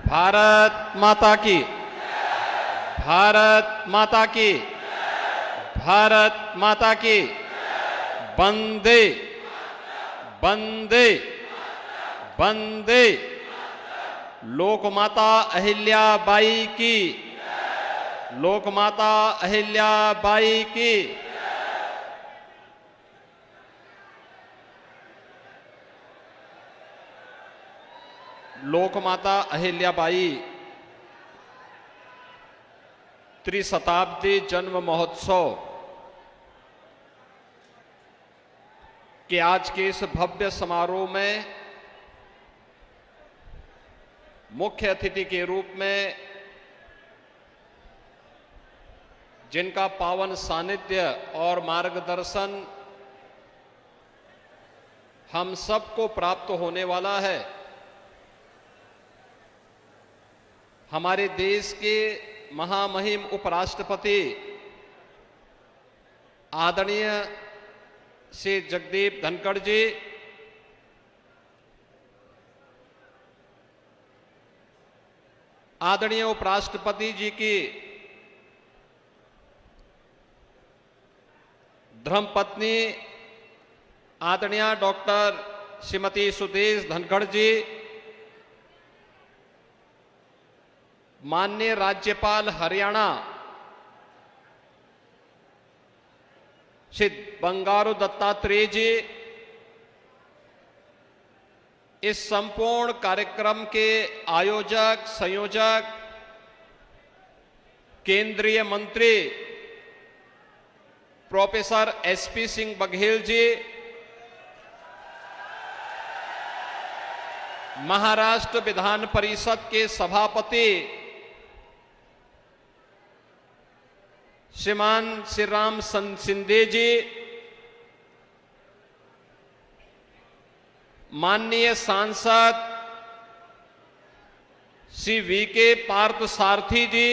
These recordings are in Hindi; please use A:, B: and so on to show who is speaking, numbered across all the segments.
A: भारत माता की, भारत माता की, भारत माता की। वंदे वंदे वंदे। लोकमाता अहिल्याबाई की, लोकमाता अहिल्याबाई की। लोकमाता अहिल्याबाई त्रिशताब्दी जन्म महोत्सव के आज के इस भव्य समारोह में मुख्य अतिथि के रूप में जिनका पावन सानिध्य और मार्गदर्शन हम सबको प्राप्त होने वाला है, हमारे देश के महामहिम उपराष्ट्रपति आदरणीय श्री जगदीप धनखड़ जी, आदरणीय उपराष्ट्रपति जी की धर्मपत्नी आदरणीय डॉक्टर श्रीमती सुदेश धनखड़ जी, माननीय राज्यपाल हरियाणा श्री बंगारू दत्तात्रेय जी, इस संपूर्ण कार्यक्रम के आयोजक संयोजक केंद्रीय मंत्री प्रोफेसर एसपी सिंह बघेल जी, महाराष्ट्र विधान परिषद के सभापति श्रीमान श्री राम सिंधे जी, माननीय सांसद श्री वीके पार्थ सारथी जी,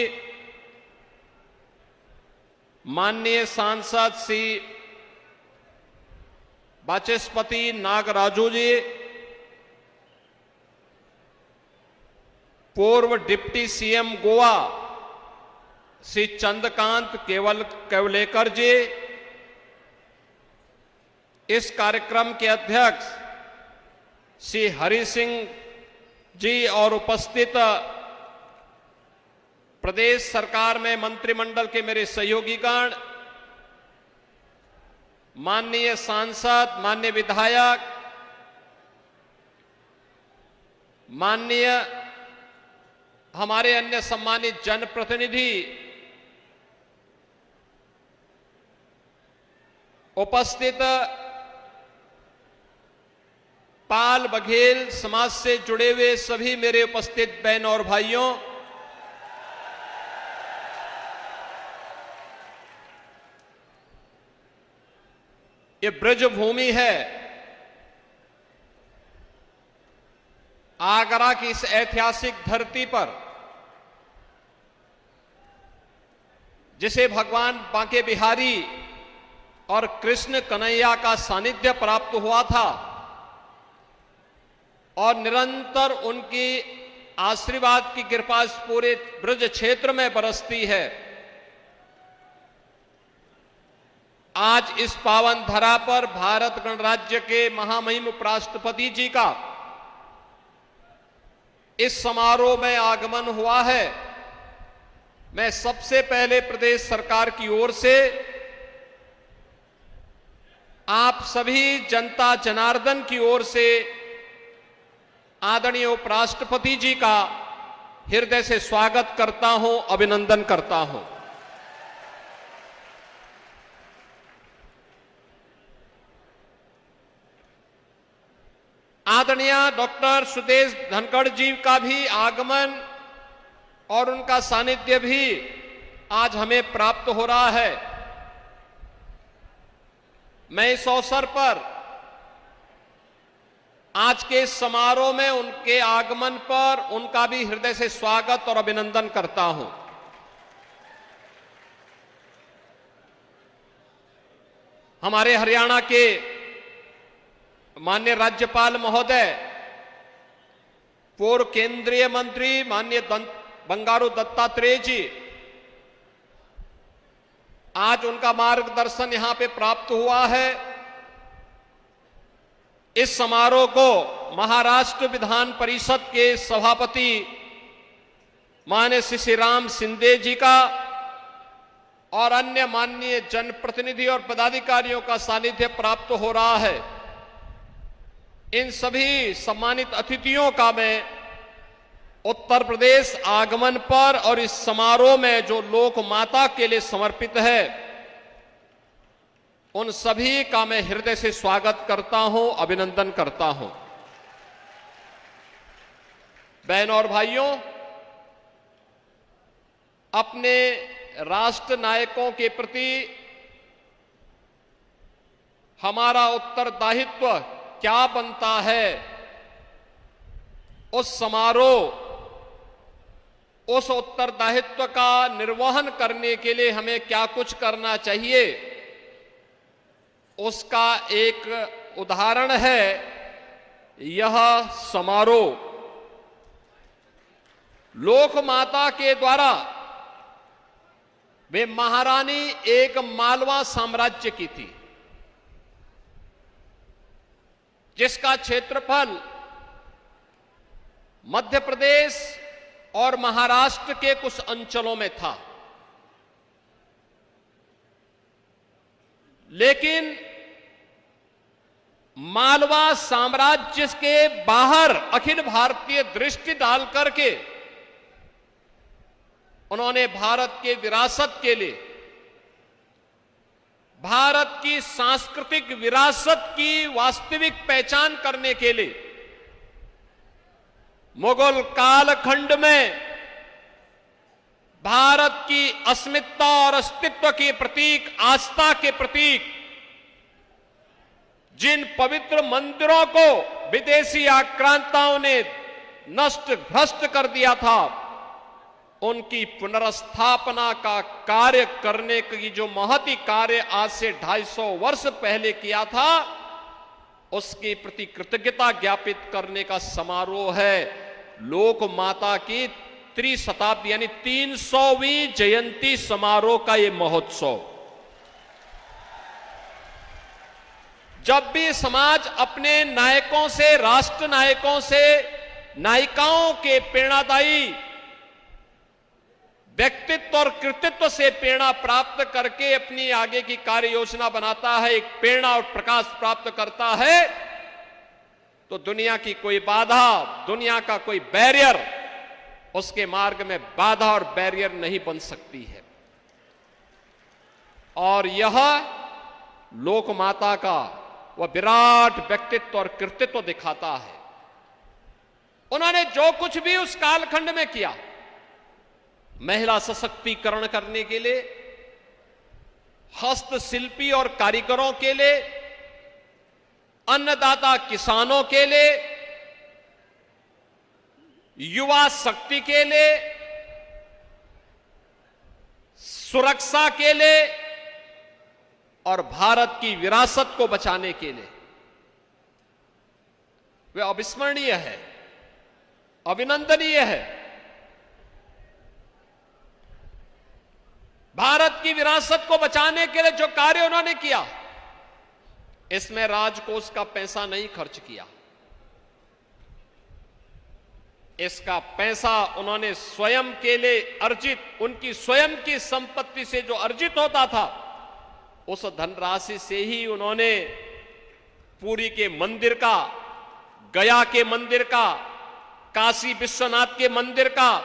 A: माननीय सांसद श्री वाचस्पति नागराजू जी, पूर्व डिप्टी सीएम गोवा श्री चंद्रकांत केवलेकर जी, इस कार्यक्रम के अध्यक्ष श्री हरि सिंह जी और उपस्थित प्रदेश सरकार में मंत्रिमंडल के मेरे सहयोगीगण, माननीय सांसद, माननीय विधायक, माननीय हमारे अन्य सम्मानित जनप्रतिनिधि, उपस्थित पाल बघेल समाज से जुड़े हुए सभी मेरे उपस्थित बहनों और भाइयों, ये ब्रज भूमि है। आगरा की इस ऐतिहासिक धरती पर जिसे भगवान बांके बिहारी और कृष्ण कन्हैया का सानिध्य प्राप्त हुआ था और निरंतर उनकी आशीर्वाद की कृपा इस पूरे ब्रज क्षेत्र में बरसती है। आज इस पावन धरा पर भारत गणराज्य के महामहिम उपराष्ट्रपति जी का इस समारोह में आगमन हुआ है। मैं सबसे पहले प्रदेश सरकार की ओर से आप सभी जनता जनार्दन की ओर से आदरणीय उपराष्ट्रपति जी का हृदय से स्वागत करता हूं, अभिनंदन करता हूं। आदरणीय डॉक्टर सुदेश धनखड़ जी का भी आगमन और उनका सानिध्य भी आज हमें प्राप्त हो रहा है। मैं इस अवसर पर आज के समारोह में उनके आगमन पर उनका भी हृदय से स्वागत और अभिनंदन करता हूं। हमारे हरियाणा के माननीय राज्यपाल महोदय पूर्व केंद्रीय मंत्री माननीय बंगारू दत्तात्रेय जी, आज उनका मार्गदर्शन यहां पे प्राप्त हुआ है। इस समारोह को महाराष्ट्र विधान परिषद के सभापति माननीय शिशिराम शिंदे जी का और अन्य माननीय जनप्रतिनिधि और पदाधिकारियों का सानिध्य प्राप्त हो रहा है। इन सभी सम्मानित अतिथियों का मैं उत्तर प्रदेश आगमन पर और इस समारोह में जो लोक माता के लिए समर्पित है, उन सभी का मैं हृदय से स्वागत करता हूं, अभिनंदन करता हूं। बहनों और भाइयों, अपने राष्ट्र नायकों के प्रति हमारा उत्तरदायित्व क्या बनता है, उस समारोह, उस उत्तरदायित्व का निर्वहन करने के लिए हमें क्या कुछ करना चाहिए, उसका एक उदाहरण है यह समारोह। लोक माता के द्वारा वे महारानी एक मालवा साम्राज्य की थी, जिसका क्षेत्रफल मध्य प्रदेश और महाराष्ट्र के कुछ अंचलों में था। लेकिन मालवा साम्राज्य के बाहर अखिल भारतीय दृष्टि डाल करके उन्होंने भारत के विरासत के लिए, भारत की सांस्कृतिक विरासत की वास्तविक पहचान करने के लिए मुगल कालखंड में भारत की अस्मिता और अस्तित्व के प्रतीक, आस्था के प्रतीक, जिन पवित्र मंदिरों को विदेशी आक्रांताओं ने नष्ट भ्रष्ट कर दिया था, उनकी पुनर्स्थापना का कार्य करने की जो महती कार्य आज से 250 वर्ष पहले किया था, उसके प्रति कृतज्ञता ज्ञापित करने का समारोह है लोक माता की त्रिशताब्दी यानी 300वीं जयंती समारोह का ये महोत्सव। जब भी समाज अपने नायकों से, राष्ट्र नायकों से, नायिकाओं के प्रेरणादायी व्यक्तित्व और कृतित्व से प्रेरणा प्राप्त करके अपनी आगे की कार्य योजना बनाता है, एक प्रेरणा और प्रकाश प्राप्त करता है, तो दुनिया की कोई बाधा, दुनिया का कोई बैरियर उसके मार्ग में बाधा और बैरियर नहीं बन सकती है। और यह लोक माता का वह विराट व्यक्तित्व और कृतित्व दिखाता है। उन्होंने जो कुछ भी उस कालखंड में किया, महिला सशक्तिकरण करने के लिए, हस्तशिल्पी और कारीगरों के लिए, अन्नदाता किसानों के लिए, युवा शक्ति के लिए, सुरक्षा के लिए और भारत की विरासत को बचाने के लिए वे अविस्मरणीय है, अभिनंदनीय है। भारत की विरासत को बचाने के लिए जो कार्य उन्होंने किया, इसमें राजकोष का पैसा नहीं खर्च किया। इसका पैसा उन्होंने स्वयं के लिए अर्जित, उनकी स्वयं की संपत्ति से जो अर्जित होता था, उस धनराशि से ही उन्होंने पुरी के मंदिर का, गया के मंदिर का, काशी विश्वनाथ के मंदिर का,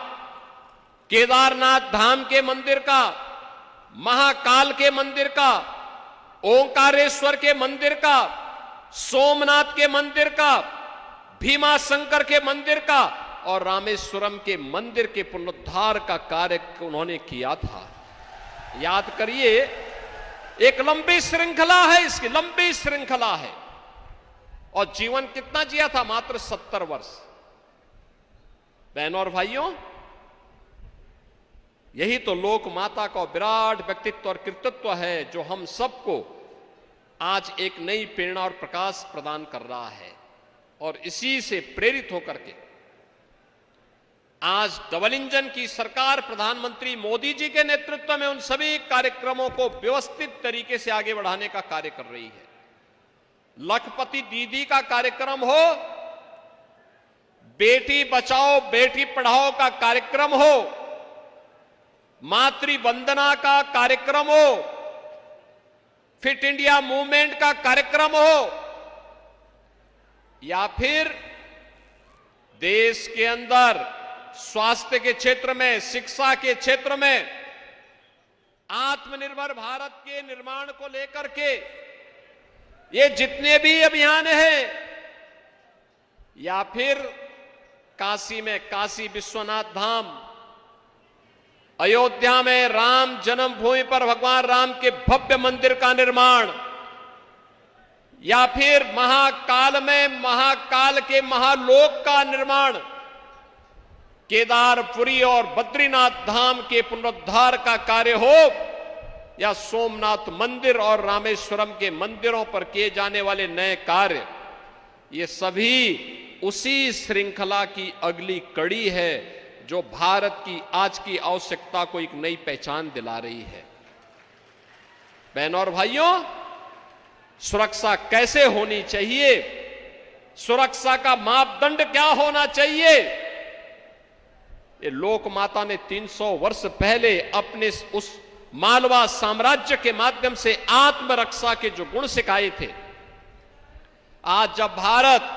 A: केदारनाथ धाम के मंदिर का, महाकाल के मंदिर का, ओंकारेश्वर के मंदिर का, सोमनाथ के मंदिर का, भीमा शंकर के मंदिर का और रामेश्वरम के मंदिर के पुनरुद्धार का कार्य उन्होंने किया था। याद करिए, एक लंबी श्रृंखला है, इसकी लंबी श्रृंखला है। और जीवन कितना जिया था? मात्र 70 वर्ष। बहनों और भाइयों, यही तो लोक माता का विराट व्यक्तित्व और कृतित्व है जो हम सबको आज एक नई प्रेरणा और प्रकाश प्रदान कर रहा है। और इसी से प्रेरित होकर के आज डबल इंजन की सरकार प्रधानमंत्री मोदी जी के नेतृत्व में उन सभी कार्यक्रमों को व्यवस्थित तरीके से आगे बढ़ाने का कार्य कर रही है। लखपति दीदी का कार्यक्रम हो, बेटी बचाओ बेटी पढ़ाओ का कार्यक्रम हो, मातृ वंदना का कार्यक्रम हो, फिट इंडिया मूवमेंट का कार्यक्रम हो, या फिर देश के अंदर स्वास्थ्य के क्षेत्र में, शिक्षा के क्षेत्र में आत्मनिर्भर भारत के निर्माण को लेकर के ये जितने भी अभियान हैं, या फिर काशी में काशी विश्वनाथ धाम, अयोध्या में राम जन्मभूमि पर भगवान राम के भव्य मंदिर का निर्माण, या फिर महाकाल में महाकाल के महालोक का निर्माण, केदारपुरी और बद्रीनाथ धाम के पुनरुद्धार का कार्य हो, या सोमनाथ मंदिर और रामेश्वरम के मंदिरों पर किए जाने वाले नए कार्य, ये सभी उसी श्रृंखला की अगली कड़ी है जो भारत की आज की आवश्यकता को एक नई पहचान दिला रही है। बहनों और भाइयों, सुरक्षा कैसे होनी चाहिए, सुरक्षा का मापदंड क्या होना चाहिए, ये लोक माता ने 300 वर्ष पहले अपने उस मालवा साम्राज्य के माध्यम से आत्मरक्षा के जो गुण सिखाए थे, आज जब भारत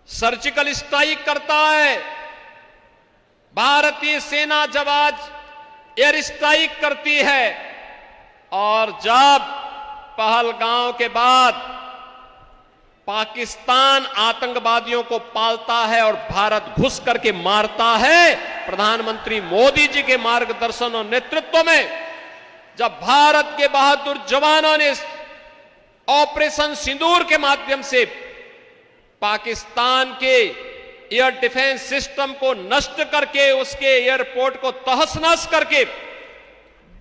A: सर्जिकल स्ट्राइक करता है, भारतीय सेना जब आज एयर स्ट्राइक करती है, और जब पहलगांव के बाद पाकिस्तान आतंकवादियों को पालता है और भारत घुस करके मारता है, प्रधानमंत्री मोदी जी के मार्गदर्शन और नेतृत्व में जब भारत के बहादुर जवानों ने ऑपरेशन सिंदूर के माध्यम से पाकिस्तान के एयर डिफेंस सिस्टम को नष्ट करके उसके एयरपोर्ट को तहस नहस करके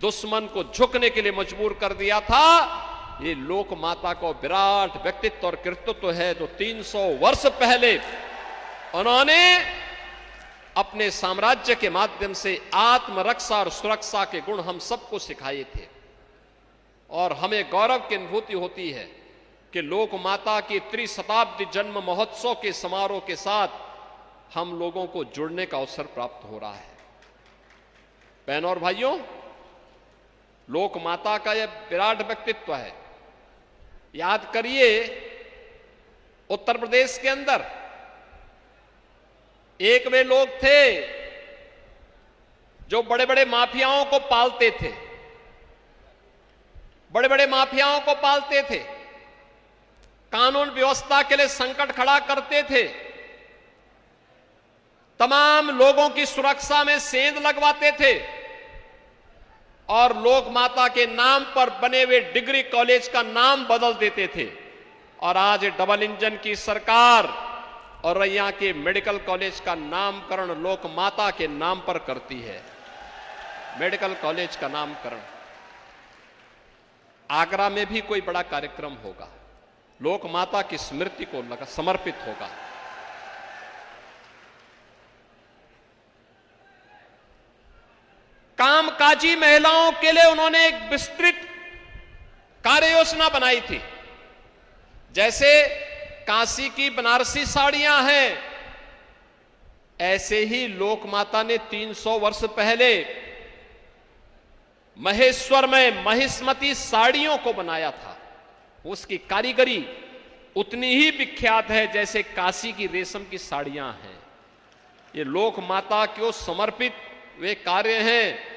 A: दुश्मन को झुकने के लिए मजबूर कर दिया था, ये लोक माता को विराट व्यक्तित्व और कृतित्व है जो 300 वर्ष पहले उन्होंने अपने साम्राज्य के माध्यम से आत्मरक्षा और सुरक्षा के गुण हम सबको सिखाए थे। और हमें गौरव की अनुभूति होती है कि लोक माता की त्रिशताब्दी जन्म महोत्सव के समारोह के साथ हम लोगों को जुड़ने का अवसर प्राप्त हो रहा है। बहनों और भाइयों, लोक माता का यह विराट व्यक्तित्व है। याद करिए, उत्तर प्रदेश के अंदर एक वे लोग थे जो बड़े बड़े माफियाओं को पालते थे, बड़े बड़े माफियाओं को पालते थे, कानून व्यवस्था के लिए संकट खड़ा करते थे, तमाम लोगों की सुरक्षा में सेंध लगवाते थे, और लोक माता के नाम पर बने हुए डिग्री कॉलेज का नाम बदल देते थे। और आज डबल इंजन की सरकार और रैया के मेडिकल कॉलेज का नामकरण लोक माता के नाम पर करती है। मेडिकल कॉलेज का नामकरण, आगरा में भी कोई बड़ा कार्यक्रम होगा, लोक माता की स्मृति को समर्पित होगा। कामकाजी महिलाओं के लिए उन्होंने एक विस्तृत कार्य योजना बनाई थी। जैसे काशी की बनारसी साड़ियां हैं, ऐसे ही लोक माता ने 300 वर्ष पहले महेश्वर में महिष्मती साड़ियों को बनाया था। उसकी कारीगरी उतनी ही विख्यात है जैसे काशी की रेशम की साड़ियां हैं। ये लोक माता को समर्पित वे कार्य हैं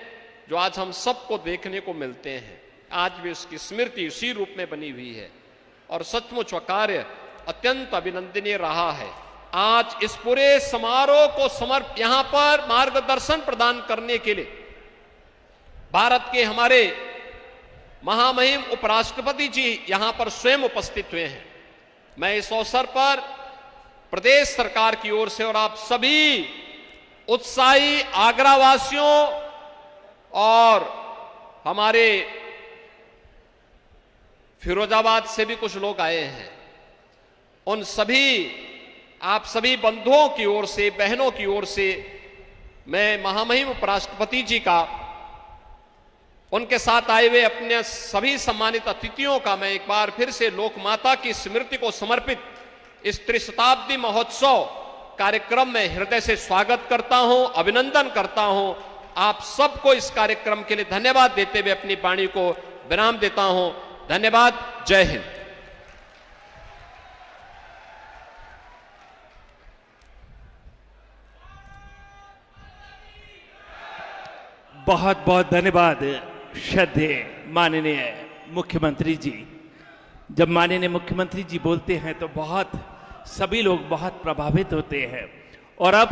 A: जो आज हम सबको देखने को मिलते हैं। आज भी उसकी स्मृति उसी रूप में बनी हुई है और सचमुच वह कार्य अत्यंत अभिनंदनीय रहा है। आज इस पूरे समारोह को यहां पर मार्गदर्शन प्रदान करने के लिए भारत के हमारे महामहिम उपराष्ट्रपति जी यहां पर स्वयं उपस्थित हुए हैं। मैं इस अवसर पर प्रदेश सरकार की ओर से और आप सभी उत्साही आगरा वासियों और हमारे फिरोजाबाद से भी कुछ लोग आए हैं, उन सभी आप सभी बंधुओं की ओर से, बहनों की ओर से मैं महामहिम उपराष्ट्रपति जी का, उनके साथ आए हुए अपने सभी सम्मानित अतिथियों का मैं एक बार फिर से लोकमाता की स्मृति को समर्पित इस त्रिशताब्दी महोत्सव कार्यक्रम में हृदय से स्वागत करता हूं, अभिनंदन करता हूं। आप सबको इस कार्यक्रम के लिए धन्यवाद देते हुए अपनी वाणी को विराम देता हूं। धन्यवाद। जय हिंद।
B: बहुत बहुत धन्यवाद श्रद्धेय माननीय मुख्यमंत्री जी। जब माननीय मुख्यमंत्री जी बोलते हैं तो सभी लोग बहुत प्रभावित होते हैं। और अब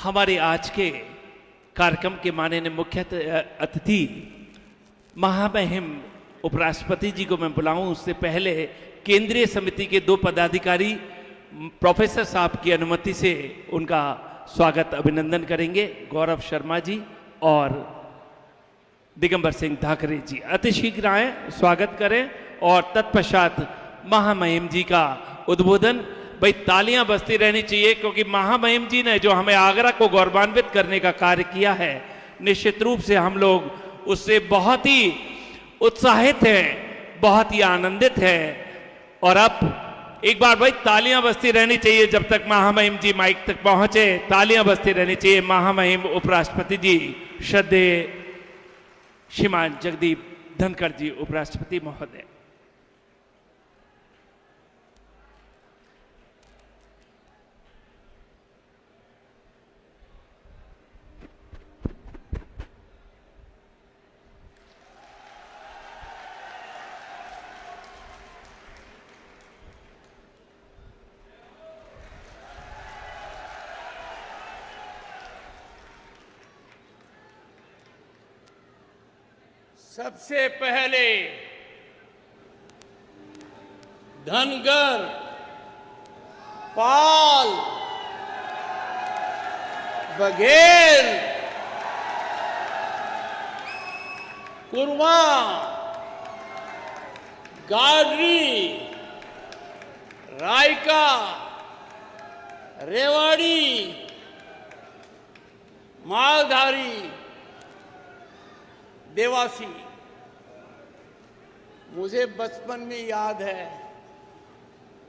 B: हमारे आज के कार्यक्रम के माननीय मुख्य अतिथि महामहिम उपराष्ट्रपति जी को मैं बुलाऊं, उससे पहले केंद्रीय समिति के 2 पदाधिकारी प्रोफेसर साहब की अनुमति से उनका स्वागत अभिनंदन करेंगे। गौरव शर्मा जी और दिगंबर सिंह धाकरे जी अति शीघ्र आए, स्वागत करें। और तत्पश्चात महामहिम जी का उद्बोधन। भाई तालियां बजती रहनी चाहिए, क्योंकि महामहिम जी ने जो हमें आगरा को गौरवान्वित करने का कार्य किया है, निश्चित रूप से हम लोग उससे बहुत ही उत्साहित हैं, बहुत ही आनंदित हैं। और अब एक बार भाई तालियां बजती रहनी चाहिए जब तक महामहिम जी माइक तक पहुंचे। तालियां बजती रहनी चाहिए। महामहिम उपराष्ट्रपति जी श्रद्धेय श्रीमान जगदीप धनखड़ जी उपराष्ट्रपति महोदय।
C: सबसे पहले धनगर, पाल, बघेल, कुरमा, गाडरी, रायका, रेवाड़ी, मालधारी, देवासी। मुझे बचपन में याद है,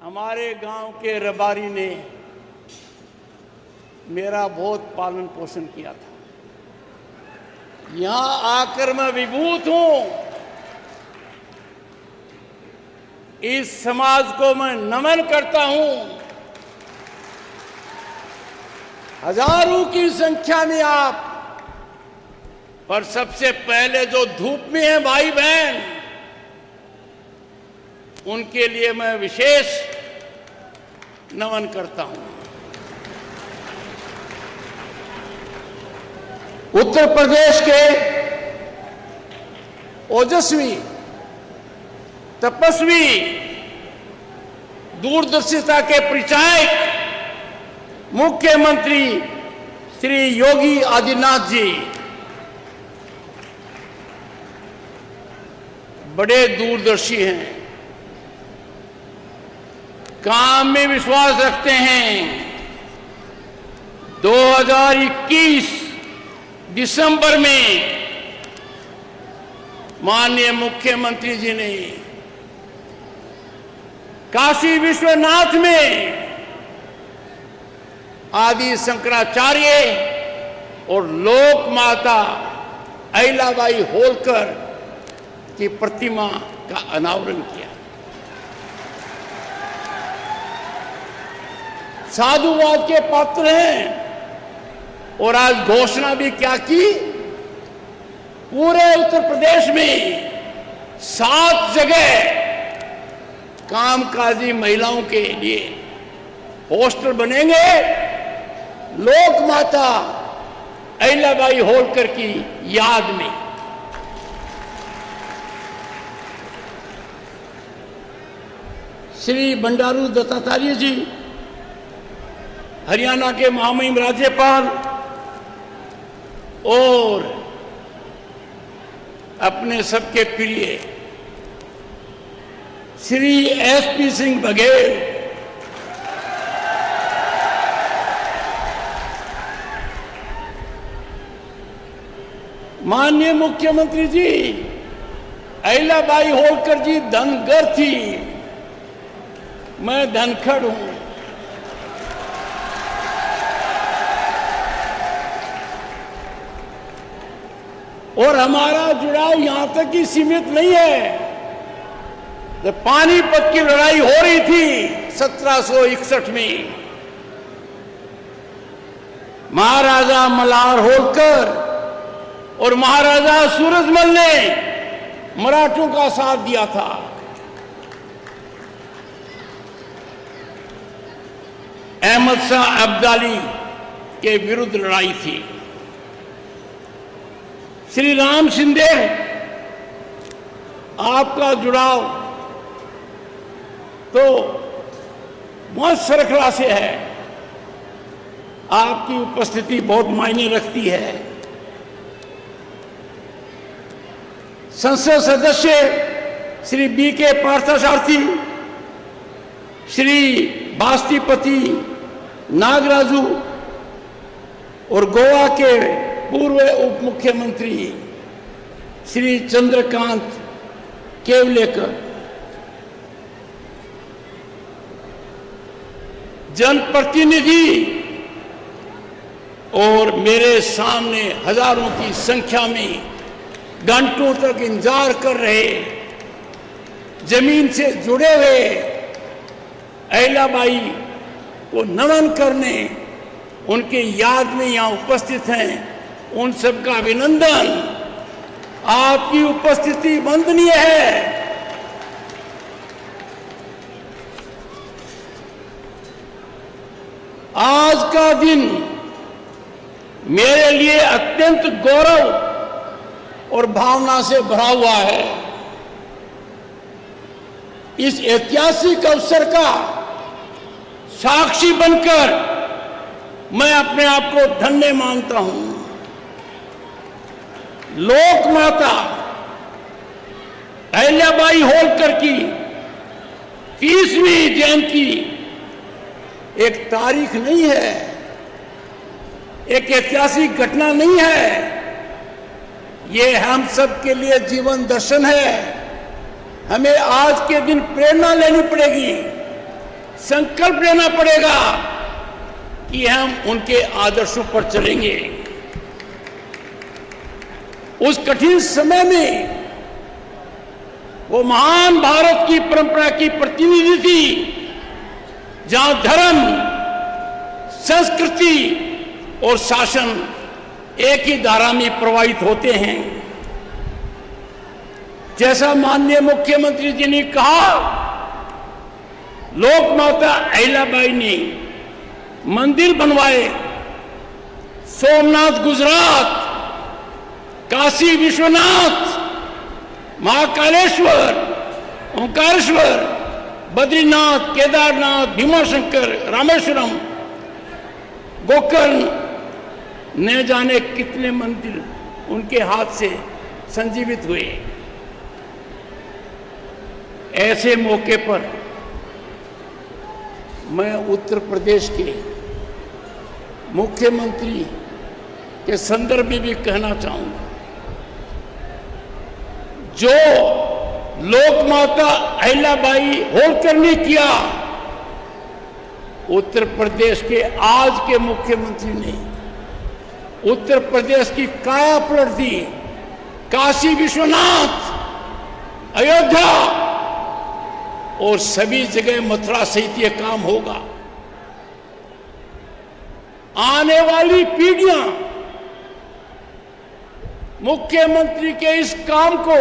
C: हमारे गांव के रबारी ने मेरा बहुत पालन पोषण किया था। यहां आकर मैं विभूत हूं। इस समाज को मैं नमन करता हूं। हजारों की संख्या में आप, पर सबसे पहले जो धूप में हैं भाई बहन, उनके लिए मैं विशेष नमन करता हूं। उत्तर प्रदेश के ओजस्वी, तपस्वी, दूरदर्शिता के परिचायक मुख्यमंत्री श्री योगी आदित्यनाथ जी बड़े दूरदर्शी हैं, काम में विश्वास रखते हैं। 2021 दिसंबर में माननीय मुख्यमंत्री जी ने काशी विश्वनाथ में आदि शंकराचार्य और लोक माता अहिल्याबाई होलकर की प्रतिमा का अनावरण किया। साधुवाद के पात्र हैं और आज घोषणा भी क्या की, पूरे उत्तर प्रदेश में 7 जगह कामकाजी महिलाओं के लिए हॉस्टल बनेंगे, लोक माता अहिल्याबाई होलकर की याद में। श्री बंडारू दत्तात्रेय जी, हरियाणा के महामहिम राज्यपाल, और अपने सबके प्रिय श्री एसपी सिंह बघेल, माननीय मुख्यमंत्री जी, अहिल्याबाई होलकर जी धनगर थी, मैं धनखड़ हूं। और हमारा जुड़ाव यहां तक ही सीमित नहीं है। जब पानीपत की लड़ाई हो रही थी 1761 में, महाराजा मल्हार होलकर और महाराजा सूरजमल ने मराठों का साथ दिया था। अहमद शाह अब्दाली के विरुद्ध लड़ाई थी। श्री राम शिंदे, आपका जुड़ाव तो बहुत सरकरा से है। आपकी उपस्थिति बहुत मायने रखती है। संसद सदस्य श्री बी.के. पार्थसारथी, श्री बास्तीपति नागराजू और गोवा के पूर्व उप मुख्यमंत्री श्री चंद्रकांत केवलेकर, जनप्रतिनिधि और मेरे सामने हजारों की संख्या में घंटों तक इंतजार कर रहे, जमीन से जुड़े हुए अहिल्याबाई को नमन करने, उनके याद में यहां उपस्थित हैं, उन सबका अभिनंदन। आपकी उपस्थिति वंदनीय है। आज का दिन मेरे लिए अत्यंत गौरव और भावना से भरा हुआ है। इस ऐतिहासिक अवसर का साक्षी बनकर मैं अपने आप को धन्य मानता हूं। लोक माता अहिल्याबाई होलकर की 30वीं जयंती एक तारीख नहीं है, एक ऐतिहासिक घटना नहीं है। ये हम सब के लिए जीवन दर्शन है। हमें आज के दिन प्रेरणा लेनी पड़ेगी, संकल्प लेना पड़ेगा कि हम उनके आदर्शों पर चलेंगे। उस कठिन समय में वो महान भारत की परंपरा की प्रतिनिधि थी, जहां धर्म, संस्कृति और शासन एक ही धारा में प्रवाहित होते हैं। जैसा माननीय मुख्यमंत्री जी ने कहा, लोक माता अहिल्याबाई ने मंदिर बनवाए। सोमनाथ गुजरात, काशी विश्वनाथ, महाकालेश्वर, ओंकारेश्वर, बद्रीनाथ, केदारनाथ, भीमाशंकर, रामेश्वरम, गोकर्ण, न जाने कितने मंदिर उनके हाथ से संजीवित हुए। ऐसे मौके पर मैं उत्तर प्रदेश के मुख्यमंत्री के संदर्भ में भी कहना चाहूंगा, जो लोकमाता अहिल्याबाई होलकर ने किया, उत्तर प्रदेश के आज के मुख्यमंत्री ने उत्तर प्रदेश की काया पलट दी। काशी विश्वनाथ, अयोध्या और सभी जगह मथुरा सहित यह काम होगा। आने वाली पीढ़ियां मुख्यमंत्री के इस काम को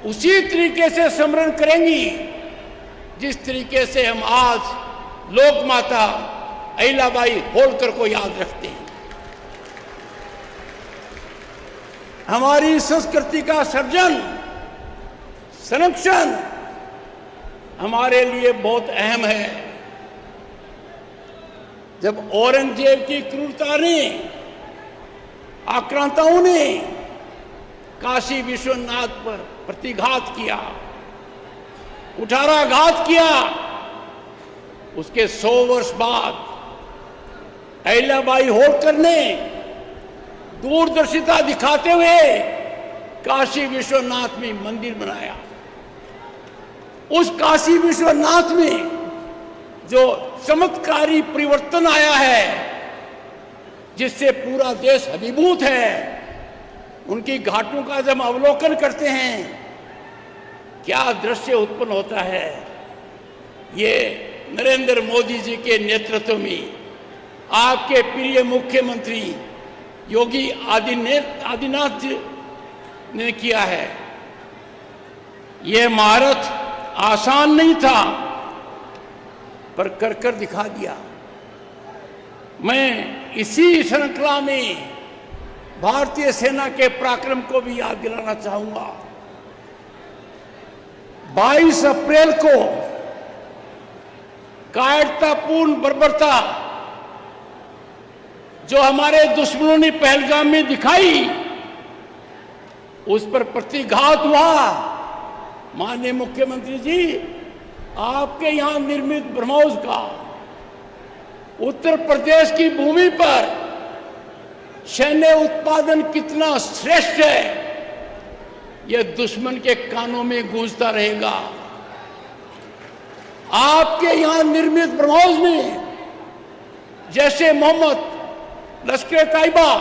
C: उसी तरीके से स्मरण करेंगी जिस तरीके से हम आज लोक माता अहिल्याबाई होलकर को याद रखते हैं। हमारी संस्कृति का सर्जन, संरक्षण हमारे लिए बहुत अहम है। जब औरंगजेब की क्रूरता ने, आक्रांताओं ने काशी विश्वनाथ पर प्रतिघात किया, कुठाराघात किया, उसके 100 वर्ष बाद अहिल्याबाई होलकर ने दूरदर्शिता दिखाते हुए काशी विश्वनाथ में मंदिर बनाया। उस काशी विश्वनाथ में जो चमत्कारी परिवर्तन आया है, जिससे पूरा देश अभिभूत है, उनकी घाटों का जब अवलोकन करते हैं, क्या दृश्य उत्पन्न होता है। ये नरेंद्र मोदी जी के नेतृत्व में आपके प्रिय मुख्यमंत्री योगी आदित्यनाथ जी ने किया है। यह महारथ आसान नहीं था, पर कर दिखा दिया। मैं इसी श्रृंखला में भारतीय सेना के पराक्रम को भी याद दिलाना चाहूंगा। 22 अप्रैल को कायरतापूर्ण बर्बरता जो हमारे दुश्मनों ने पहलगाम में दिखाई, उस पर प्रतिघात हुआ। माननीय मुख्यमंत्री जी, आपके यहां निर्मित ब्रह्मोस का उत्तर प्रदेश की भूमि पर सैन्य उत्पादन कितना श्रेष्ठ है, यह दुश्मन के कानों में गूंजता रहेगा। आपके यहां निर्मित ब्रह्मोस में जैसे मोहम्मद लश्कर तैयबा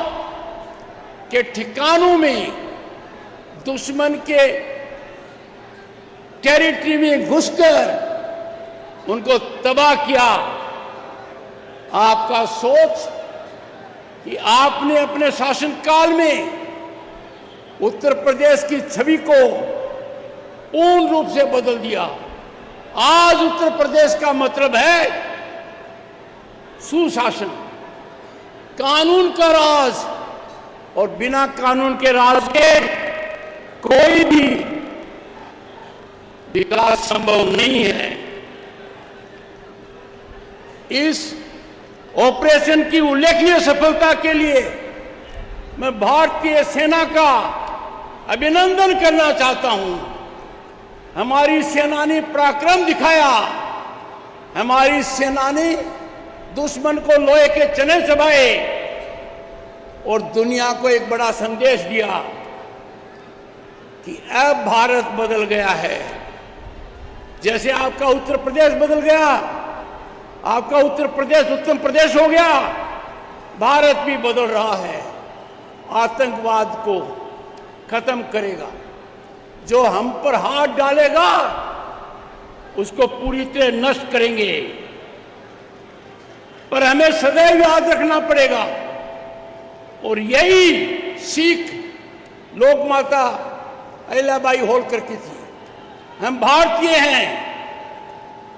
C: के ठिकानों में दुश्मन के टेरिटरी में घुसकर उनको तबाह किया। आपका सोच कि आपने अपने शासनकाल में उत्तर प्रदेश की छवि को पूर्ण रूप से बदल दिया। आज उत्तर प्रदेश का मतलब है सुशासन, कानून का राज, और बिना कानून के राज के कोई भी विकास संभव नहीं है। इस ऑपरेशन की उल्लेखनीय सफलता के लिए मैं भारतीय सेना का अभिनंदन करना चाहता हूं। हमारी सेना ने पराक्रम दिखाया, हमारी सेना ने दुश्मन को लोहे के चने चबाए और दुनिया को एक बड़ा संदेश दिया कि अब भारत बदल गया है। जैसे आपका उत्तर प्रदेश बदल गया, आपका उत्तर प्रदेश उत्तम प्रदेश हो गया, भारत भी बदल रहा है। आतंकवाद को खत्म करेगा। जो हम पर हाथ डालेगा उसको पूरी तरह नष्ट करेंगे। पर हमें सदैव याद रखना पड़ेगा, और यही सीख लोकमाता अहिल्याबाई होलकर की थी। हम भारतीय हैं,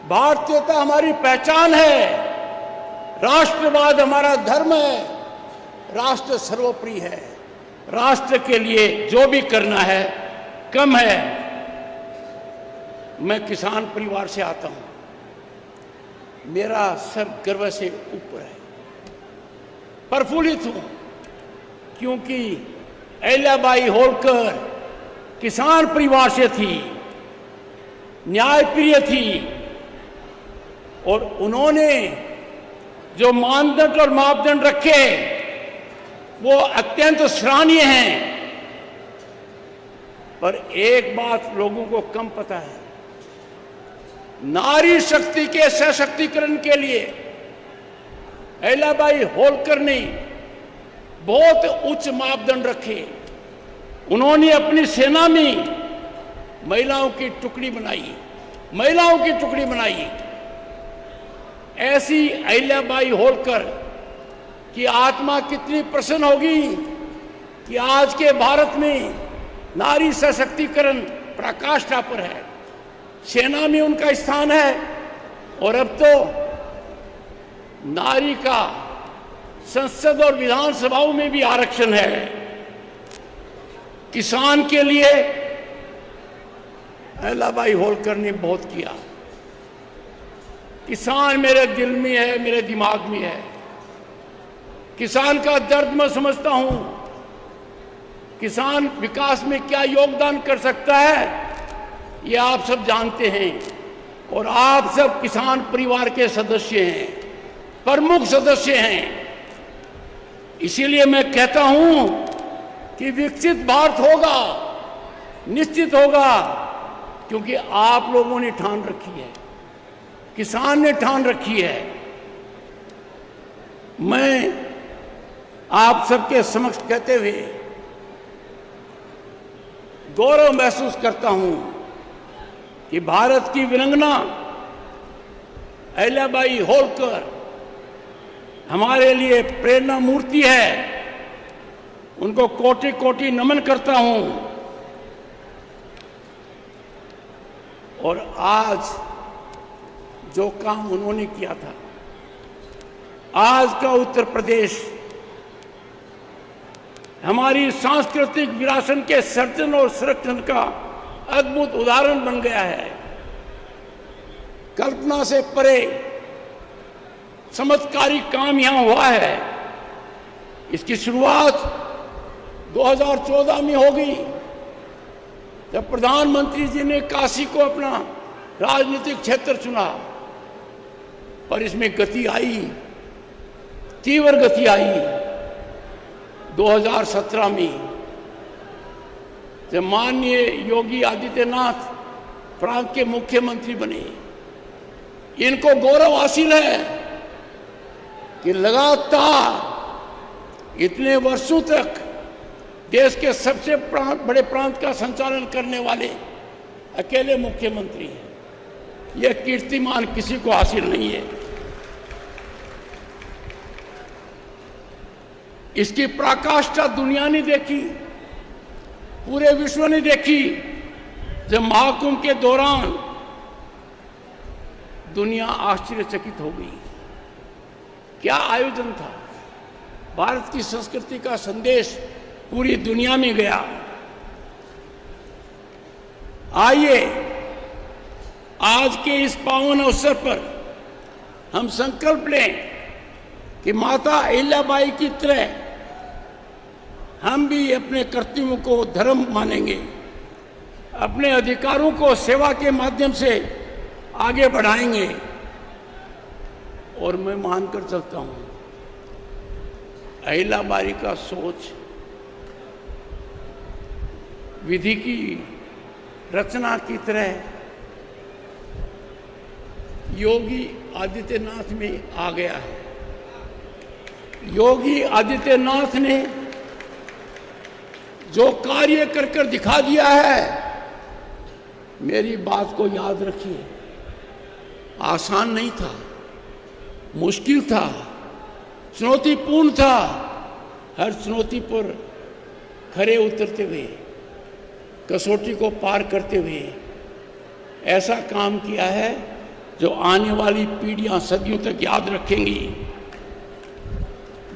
C: भारतीयता हमारी पहचान है, राष्ट्रवाद हमारा धर्म है, राष्ट्र सर्वोपरि है। राष्ट्र के लिए जो भी करना है कम है। मैं किसान परिवार से आता हूं, मेरा सर गर्व से ऊपर है, प्रफुल्लित हूं, क्योंकि अहिल्याबाई होलकर किसान परिवार से थी, न्यायप्रिय थी, और उन्होंने जो मानदंड और मापदंड रखे वो अत्यंत सराहनीय हैं। पर एक बात लोगों को कम पता है, नारी शक्ति के सशक्तिकरण के लिए अहिल्याबाई होलकर ने बहुत उच्च मापदंड रखे। उन्होंने अपनी सेना में महिलाओं की टुकड़ी बनाई, महिलाओं की टुकड़ी बनाई। ऐसी अहिल्याबाई होलकर की आत्मा कितनी प्रसन्न होगी कि आज के भारत में नारी सशक्तिकरण पराकाष्ठा पर है। सेना में उनका स्थान है, और अब तो नारी का संसद और विधानसभाओं में भी आरक्षण है। किसान के लिए अहिल्याबाई होलकर ने बहुत किया। किसान मेरे दिल में है, मेरे दिमाग में है। किसान का दर्द मैं समझता हूं। किसान विकास में क्या योगदान कर सकता है, ये आप सब जानते हैं, और आप सब किसान परिवार के सदस्य हैं, प्रमुख सदस्य हैं। इसीलिए मैं कहता हूं कि विकसित भारत होगा, निश्चित होगा, क्योंकि आप लोगों ने ठान रखी है, किसान ने ठान रखी है। मैं आप सबके समक्ष कहते हुए गौरव महसूस करता हूं कि भारत की वीरांगना अहिल्याबाई होलकर हमारे लिए प्रेरणा मूर्ति है। उनको कोटि कोटि नमन करता हूं। और आज जो काम उन्होंने किया था, आज का उत्तर प्रदेश हमारी सांस्कृतिक विरासत के सर्जन और संरक्षण का अद्भुत उदाहरण बन गया है। कल्पना से परे चमत्कारी काम यहां हुआ है। इसकी शुरुआत 2014 में हो गई, जब प्रधानमंत्री जी ने काशी को अपना राजनीतिक क्षेत्र चुना। पर इसमें गति आई, तीव्र गति आई 2017 में, जब माननीय योगी आदित्यनाथ प्रांत के मुख्यमंत्री बने। इनको गौरव हासिल है कि लगातार इतने वर्षों तक देश के सबसे बड़े प्रांत का संचालन करने वाले अकेले मुख्यमंत्री हैं। यह कीर्तिमान किसी को हासिल नहीं है। इसकी पराकाष्ठा दुनिया ने देखी, पूरे विश्व ने देखी, जब महाकुंभ के दौरान दुनिया आश्चर्यचकित हो गई। क्या आयोजन था! भारत की संस्कृति का संदेश पूरी दुनिया में गया। आइए आज के इस पावन अवसर पर हम संकल्प लें कि माता अहिल्याबाई की तरह हम भी अपने कर्तव्यों को धर्म मानेंगे, अपने अधिकारों को सेवा के माध्यम से आगे बढ़ाएंगे। और मैं मानकर चलता हूं, अहिल्याबाई का सोच विधि की रचना की तरह योगी आदित्यनाथ में आ गया है। योगी आदित्यनाथ ने जो कार्य कर कर दिखा दिया है, मेरी बात को याद रखिए, आसान नहीं था, मुश्किल था, चुनौतीपूर्ण था। हर चुनौती पर खरे उतरते हुए, कसौटी को पार करते हुए ऐसा काम किया है जो आने वाली पीढ़ियां सदियों तक याद रखेंगी।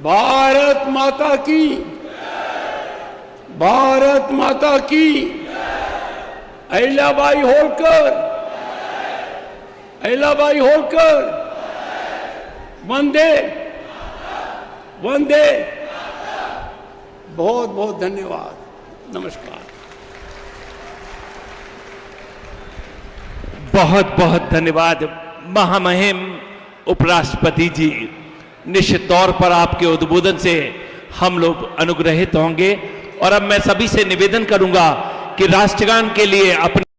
C: भारत माता की, भारत माता की, अहिल्याबाई होलकर, अहिल्याबाई होलकर, वंदे वंदे। बहुत बहुत धन्यवाद। नमस्कार।
B: बहुत बहुत धन्यवाद महामहिम उपराष्ट्रपति जी। निश्चित तौर पर आपके उद्बोधन से हम लोग अनुग्रहित होंगे। और अब मैं सभी से निवेदन करूंगा कि राष्ट्रगान के लिए अपने